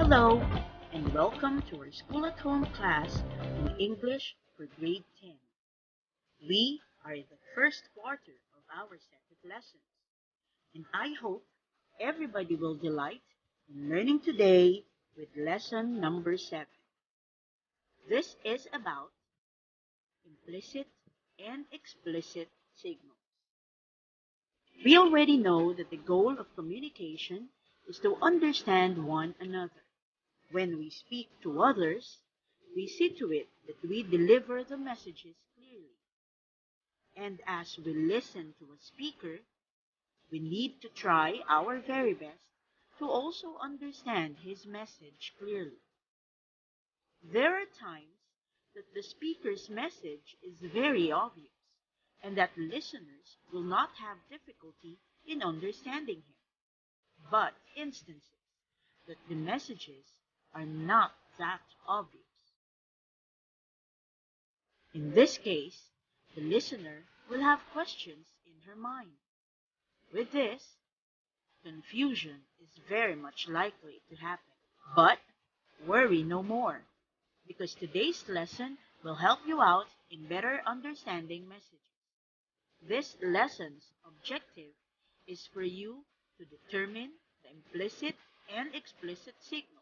Hello, and welcome to our School at Home class in English for Grade 10. We are in the first quarter of our set of lessons, and I hope everybody will delight in learning today with lesson number 7. This is about implicit and explicit signals. We already know that the goal of communication is to understand one another. When we speak to others, we see to it that we deliver the messages clearly. And as we listen to a speaker, we need to try our very best to also understand his message clearly. There are times that the speaker's message is very obvious and that listeners will not have difficulty in understanding him, but instances that the messages are not that obvious. In this case, the listener will have questions in her mind. With this, confusion is very much likely to happen. But worry no more, because today's lesson will help you out in better understanding messages. This lesson's objective is for you to determine the implicit and explicit signals,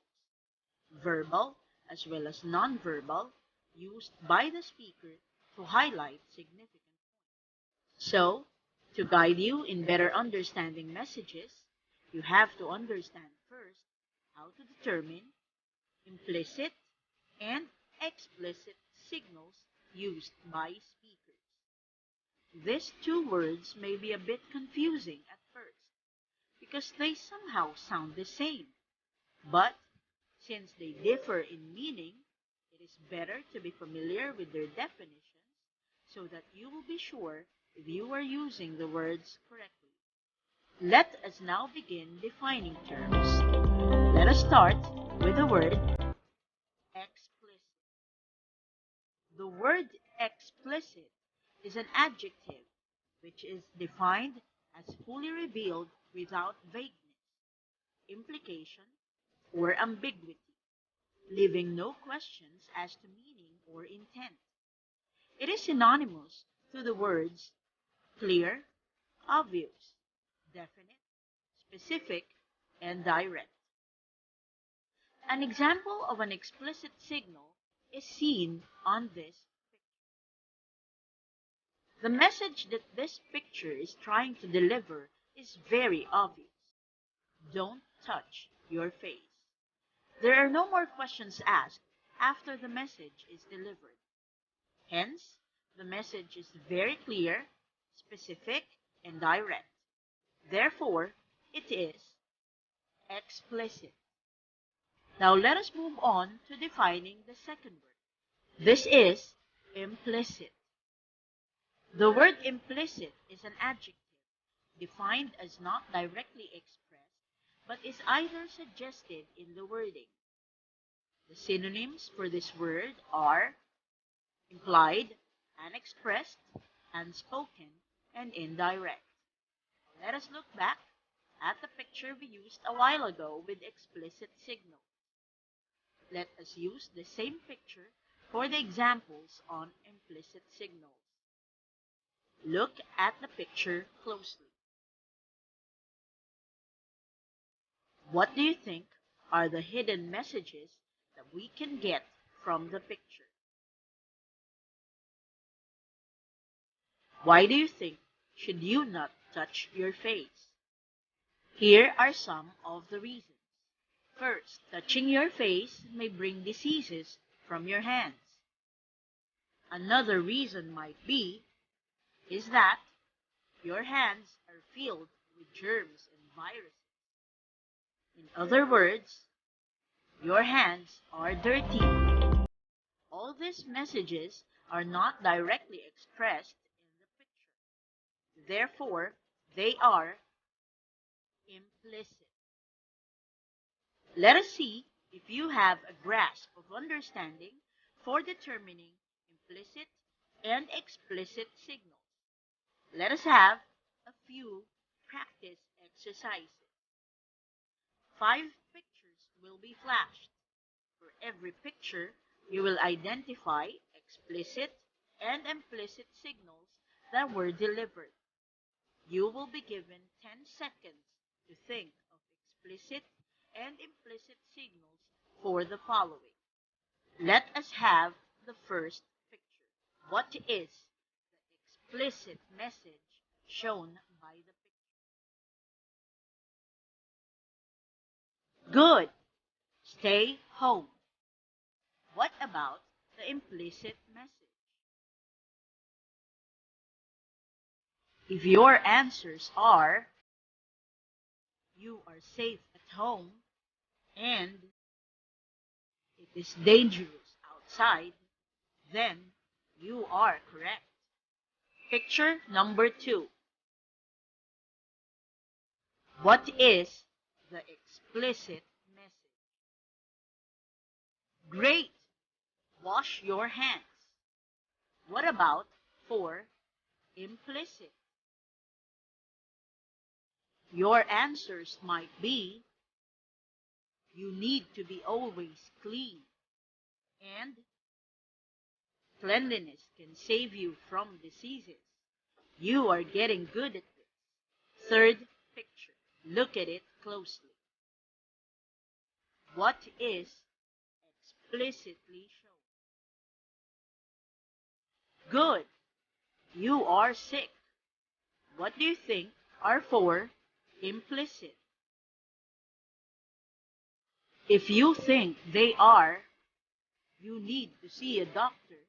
verbal as well as nonverbal, used by the speaker to highlight significant points. So, to guide you in better understanding messages, you have to understand first how to determine implicit and explicit signals used by speakers. These two words may be a bit confusing at first because they somehow sound the same, but since they differ in meaning, it is better to be familiar with their definitions so that you will be sure if you are using the words correctly. Let us now begin defining terms. Let us start with the word explicit. The word explicit is an adjective which is defined as fully revealed without vagueness, implication, or ambiguity, leaving no questions as to meaning or intent. It is synonymous to the words clear, obvious, definite, specific, and direct. An example of an explicit signal is seen on this picture. The message that this picture is trying to deliver is very obvious. Don't touch your face. There are no more questions asked after the message is delivered. Hence, the message is very clear, specific, and direct. Therefore, it is explicit. Now let us move on to defining the second word. This is implicit. The word implicit is an adjective defined as not directly expressed, but is either suggested in the wording. The synonyms for this word are implied, unexpressed, unspoken, and indirect. Let us look back at the picture we used a while ago with explicit signals. Let us use the same picture for the examples on implicit signals. Look at the picture closely. What do you think are the hidden messages that we can get from the picture? Why do you think should you not touch your face? Here are some of the reasons. First, touching your face may bring diseases from your hands. Another reason might be is that your hands are filled with germs and viruses. In other words, your hands are dirty. All these messages are not directly expressed in the picture. Therefore, they are implicit. Let us see if you have a grasp of understanding for determining implicit and explicit signals. Let us have a few practice exercises. 5 pictures will be flashed. For every picture, you will identify explicit and implicit signals that were delivered. You will be given 10 seconds to think of explicit and implicit signals for the following. Let us have the first picture. What is the explicit message shown by the picture? Good. Stay home. What about the implicit message? If your answers are you are safe at home and it is dangerous outside, then you are correct. Picture number 2. What is the explicit message? Great! Wash your hands. What about for implicit? Your answers might be you need to be always clean and cleanliness can save you from diseases. You are getting good at this. Third picture. Look at it closely. What is explicitly shown? Good. You are sick. What do you think are for implicit? If you think they are, you need to see a doctor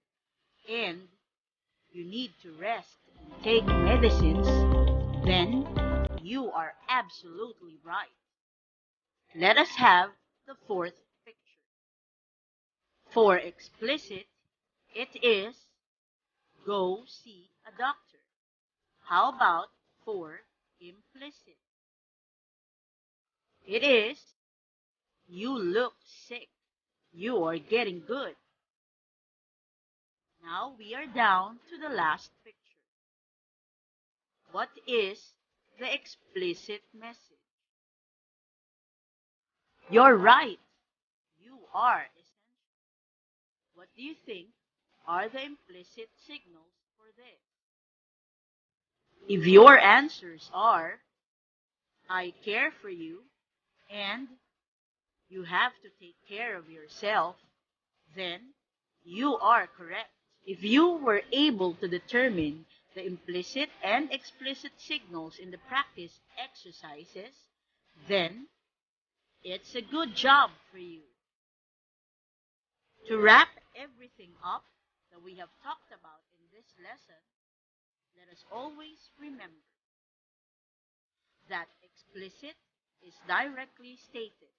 and you need to rest and take medicines, then you are absolutely right. Let us have the fourth picture. For explicit, it is go see a doctor. How about for implicit? It is you look sick. You are getting good. Now we are down to the last picture. What is the explicit message? You're right. You are essential. What do you think are the implicit signals for this? If your answers are I care for you and you have to take care of yourself, then you are correct. If you were able to determine the implicit and explicit signals in the practice exercises, then it's a good job for you. To wrap everything up that we have talked about in this lesson, let us always remember that explicit is directly stated.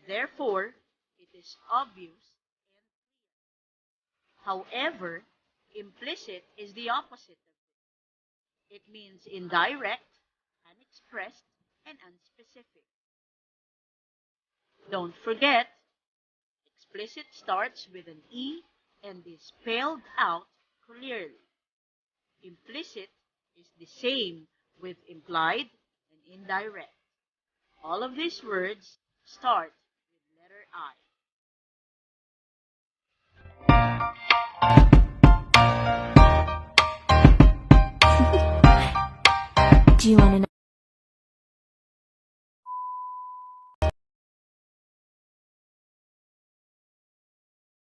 Therefore, it is obvious and clear. However, implicit is the opposite of it. It means indirect, unexpressed, and unspecific. Don't forget, explicit starts with an E and is spelled out clearly. Implicit is the same with implied and indirect. All of these words start with letter I. Do you want to know?